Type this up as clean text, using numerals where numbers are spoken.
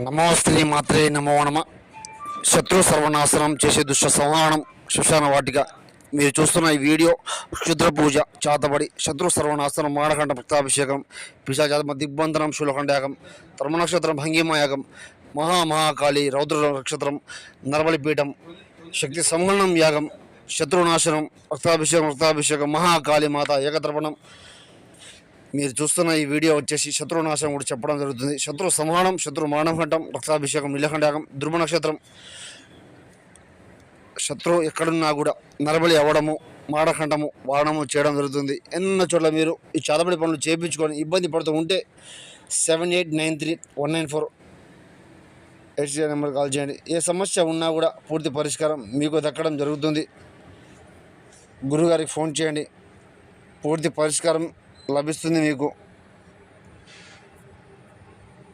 నమోస్త్రీ మాత్రే నమో నమ. శత్రు సర్వనాశనం చేసే దుష్ట సంహారం శ్మశాన వాటిక. మీరు చూస్తున్న ఈ వీడియో క్షుద్ర పూజ చాతబడి శత్రు సర్వనాశనం మాడకంఠ భక్తాభిషేకం పిశాచాత్మ దిగ్బంధనం శూలకండయాగం ధర్మ నక్షత్రం భంగిమాయాగం మహామహాకాళి రౌద్ర నక్షత్రం నరబలిపీఠం శక్తి సంహరణం యాగం శత్రునాశనం రక్తాభిషేకం మహాకాళి మాత ఏకద్రవణం. మీరు చూస్తున్న ఈ వీడియో వచ్చేసి శత్రునాశనం కూడా చెప్పడం జరుగుతుంది. శత్రు సంహారం శత్రు మానవకంఠం రక్తాభిషేకం నీలకంఠయాగం ధ్రువ నక్షత్రం. శత్రువు ఎక్కడున్నా కూడా నరబలి అవ్వడము మాడకంఠము వాడము చేయడం జరుగుతుంది. ఎన్న చోట్ల మీరు ఈ చాతబడి పనులు చేయించుకొని ఇబ్బంది పడుతూ ఉంటే 78931948 నెంబర్ కాల్ చేయండి. ఏ సమస్య ఉన్నా కూడా పూర్తి పరిష్కారం మీకు దక్కడం జరుగుతుంది. గురుగారికి ఫోన్ చేయండి, పూర్తి పరిష్కారం లభిస్తుంది మీకు.